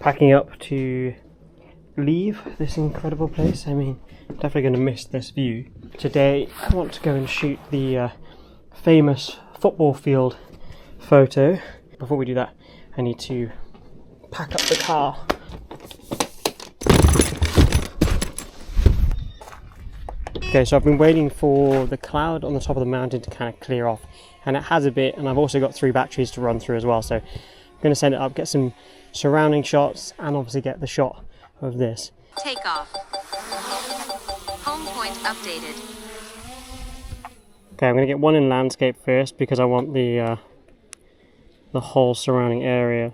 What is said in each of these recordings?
Packing up to leave this incredible place. I mean, definitely going to miss this view. Today I want to go and shoot the famous football field photo. Before we do that, I need to pack up the car. Okay, so I've been waiting for the cloud on the top of the mountain to kind of clear off, and it has a bit, and I've also got 3 batteries to run through as well, so I'm going to send it up, get some surrounding shots, and obviously get the shot of this. Take off. Home point updated. Okay, I'm going to get one in landscape first because I want the whole surrounding area,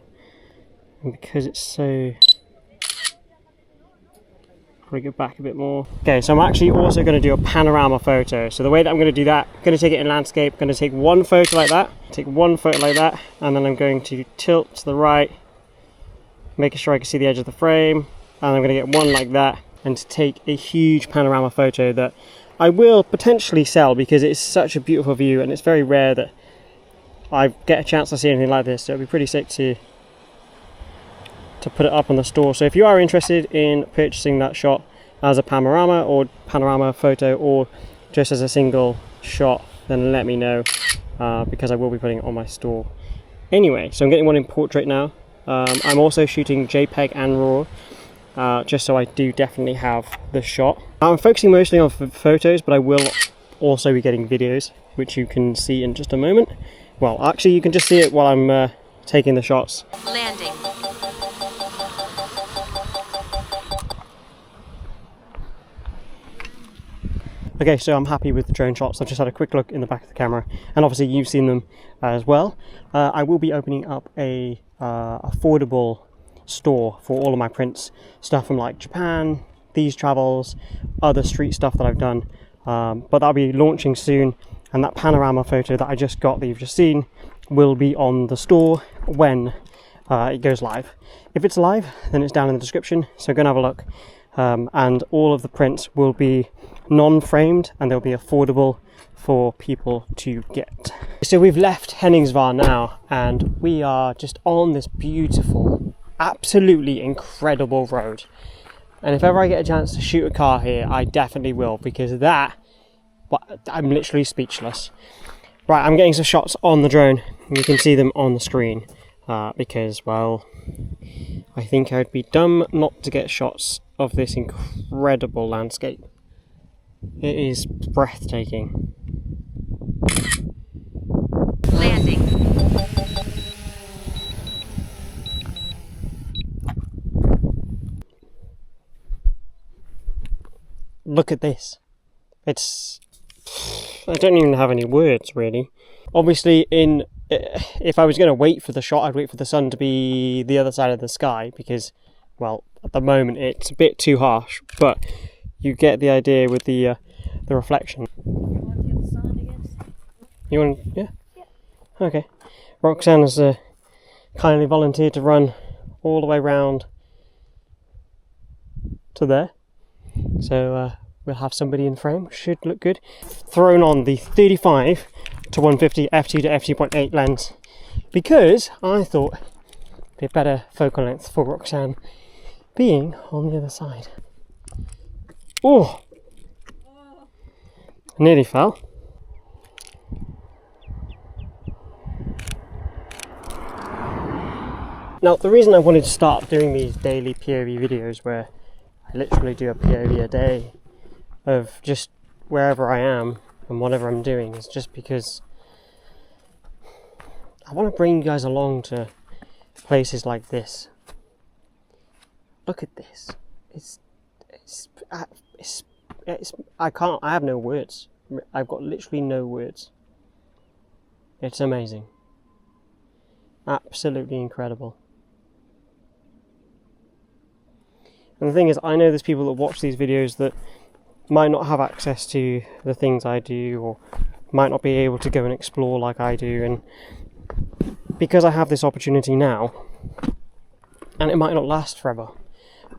and because it's so... Probably go back a bit more. Okay, so I'm actually also going to do a panorama photo. So the way that I'm going to do that, I'm going to take it in landscape, I'm going to take one photo like that, take one photo like that, and then I'm going to tilt to the right, making sure I can see the edge of the frame, and I'm going to get one like that, and to take a huge panorama photo that I will potentially sell because it's such a beautiful view, and it's very rare that I get a chance to see anything like this, so it'd be pretty sick to put it up on the store. So if you are interested in purchasing that shot as a panorama photo, or just as a single shot, then let me know, because I will be putting it on my store. Anyway, so I'm getting one in portrait now. I'm also shooting JPEG and RAW, just so I do definitely have the shot. I'm focusing mostly on photos, but I will also be getting videos, which you can see in just a moment. Well, actually you can just see it while I'm taking the shots. Landing. Okay, so I'm happy with the drone shots. I've just had a quick look in the back of the camera, and obviously you've seen them as well. I will be opening up a affordable store for all of my prints, stuff from like Japan, these travels, other street stuff that I've done, but that'll be launching soon, and that panorama photo that I just got, that you've just seen, will be on the store when it goes live. If it's live, then it's down in the description, so go and have a look. And all of the prints will be non-framed, and they'll be affordable for people to get. So we've left Henningsvær now, and we are just on this beautiful, absolutely incredible road. And if ever I get a chance to shoot a car here, I definitely will, because that, I'm literally speechless. Right, I'm getting some shots on the drone. You can see them on the screen, because, well, I think I'd be dumb not to get shots of this incredible landscape. It is breathtaking. Landing. Look at this. I don't even have any words, really. Obviously, if I was going to wait for the shot, I'd wait for the sun to be the other side of the sky, because, well, at the moment it's a bit too harsh, but you get the idea with the reflection. You want? Yeah. Yeah. Okay. Roxanne has kindly volunteered to run all the way round to there, so we'll have somebody in frame. Should look good. Thrown on the 35 to 150 f2 to f2.8 lens, because I thought it'd be a better focal length for Roxanne being on the other side. Oh! Nearly fell. Now, the reason I wanted to start doing these daily POV videos, where I literally do a POV a day of just wherever I am and whatever I'm doing, is just because I want to bring you guys along to places like this. Look at this. I have no words. I've got literally no words. It's amazing. Absolutely incredible. And the thing is, I know there's people that watch these videos that might not have access to the things I do, or might not be able to go and explore like I do, and because I have this opportunity now, and it might not last forever.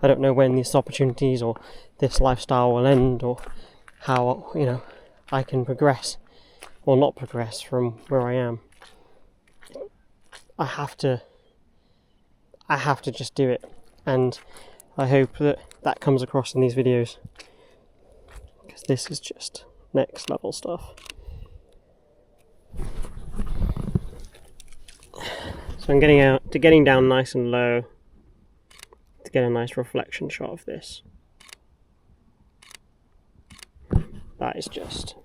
I don't know when these opportunities or this lifestyle will end, or how, you know, I can progress or not progress from where I am. I have to just do it. and I hope that that comes across in these videos, because this is just next level stuff. So I'm getting down nice and low to get a nice reflection shot of this. That is just,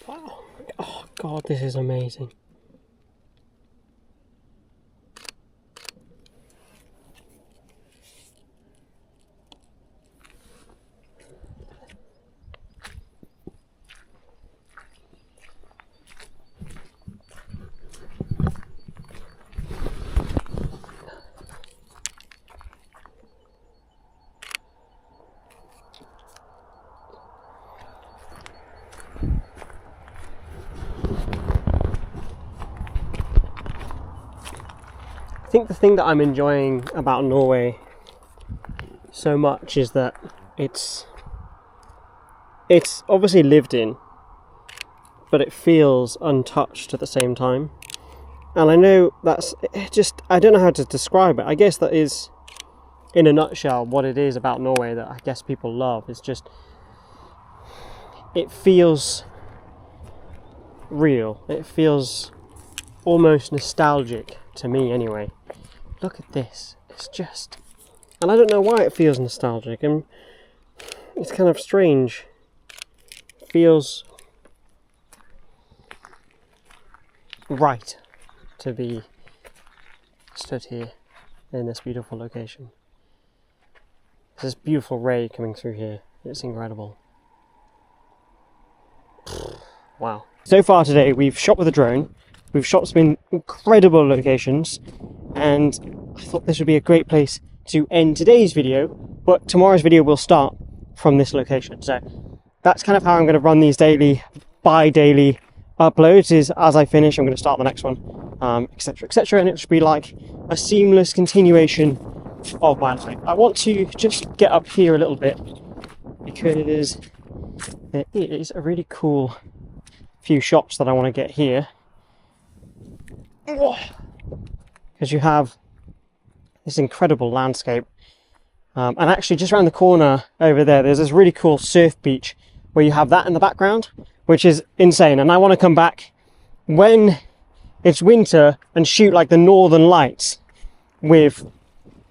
wow. Oh god, this is amazing. I think the thing that I'm enjoying about Norway so much is that it's obviously lived in, but it feels untouched at the same time. And I know that's just, I don't know how to describe it. I guess that is, in a nutshell, what it is about Norway that I guess people love. It's just, it feels real. It feels almost nostalgic to me anyway. Look at this. It's just, and I don't know why it feels nostalgic, and it's kind of strange. It feels right to be stood here in this beautiful location. There's this beautiful ray coming through here. It's incredible. Wow. So far today we've shot with a drone, we've shot some incredible locations, and I thought this would be a great place to end today's video, but tomorrow's video will start from this location. So that's kind of how I'm going to run these daily, bi-daily uploads, is as I finish I'm going to start the next one, etc, etc, and it should be like a seamless continuation of my life. I want to just get up here a little bit because there is a really cool few shots that I want to get here, because you have this incredible landscape, and actually just around the corner over there's this really cool surf beach where you have that in the background, which is insane. And I want to come back when it's winter and shoot like the northern lights with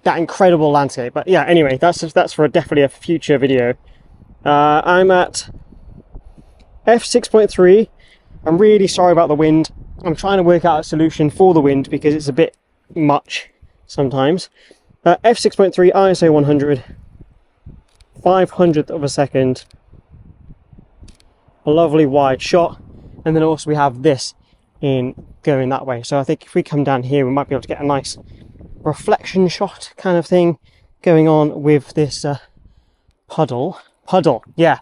that incredible landscape. But yeah, anyway, that's for definitely a future video. I'm at f6.3. I'm really sorry about the wind. I'm trying to work out a solution for the wind because it's a bit much sometimes. f6.3 ISO 100, 500th of a second, a lovely wide shot, and then also we have this in going that way. So I think if we come down here we might be able to get a nice reflection shot kind of thing going on with this puddle, yeah,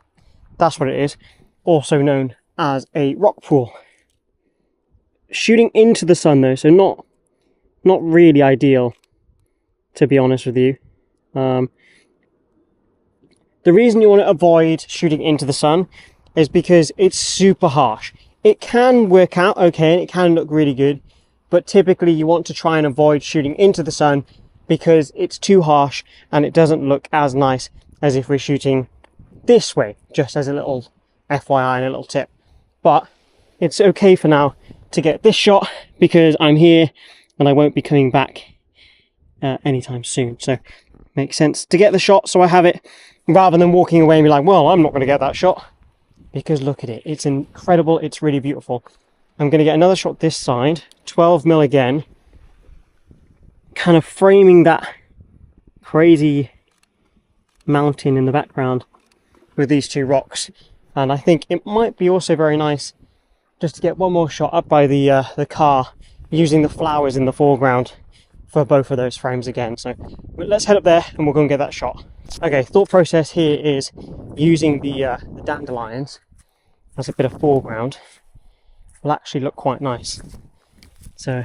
that's what it is, also known as a rock pool. Shooting into the sun though, so not really ideal, to be honest with you. The reason you want to avoid shooting into the sun is because it's super harsh. It can work out okay and it can look really good, but typically you want to try and avoid shooting into the sun because it's too harsh and it doesn't look as nice as if we're shooting this way, just as a little FYI and a little tip. But it's okay for now to get this shot because I'm here and I won't be coming back anytime soon. So it makes sense to get the shot so I have it, rather than walking away and be like, well, I'm not going to get that shot, because look at it. It's incredible. It's really beautiful. I'm going to get another shot this side, 12mm again, kind of framing that crazy mountain in the background with these two rocks. And I think it might be also very nice just to get one more shot up by the car, using the flowers in the foreground for both of those frames again. So let's head up there and we'll go and get that shot. Okay, thought process here is using the dandelions as a bit of foreground will actually look quite nice. So,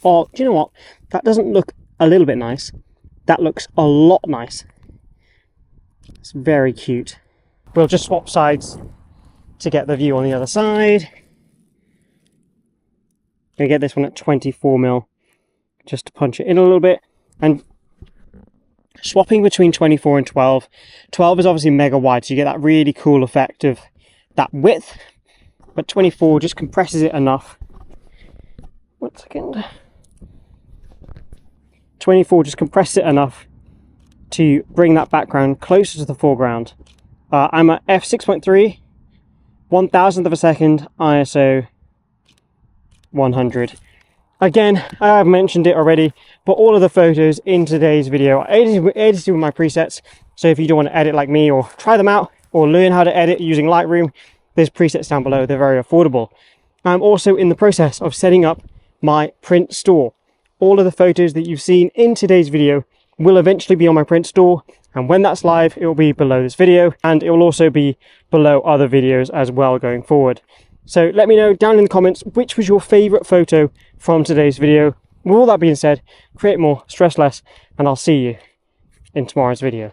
oh, do you know what? That doesn't look a little bit nice. That looks a lot nice. It's very cute. We'll just swap sides to get the view on the other side. Gonna get this one at 24mm just to punch it in a little bit. And Swapping between 24 and 12. 12 is obviously mega wide, so you get that really cool effect of that width, but 24 just compresses it enough. 1 second. 24 just compresses it enough to bring that background closer to the foreground. I'm at f6.3, 1000th of a second, ISO 100. Again, I have mentioned it already, but all of the photos in today's video are edited with my presets. So if you don't want to edit like me, or try them out, or learn how to edit using Lightroom, there's presets down below. They're very affordable. I'm also in the process of setting up my print store. All of the photos that you've seen in today's video will eventually be on my print store, and when that's live, it will be below this video, and it will also be below other videos as well going forward. So let me know down in the comments which was your favorite photo from today's video. With all that being said, create more, stress less, and I'll see you in tomorrow's video.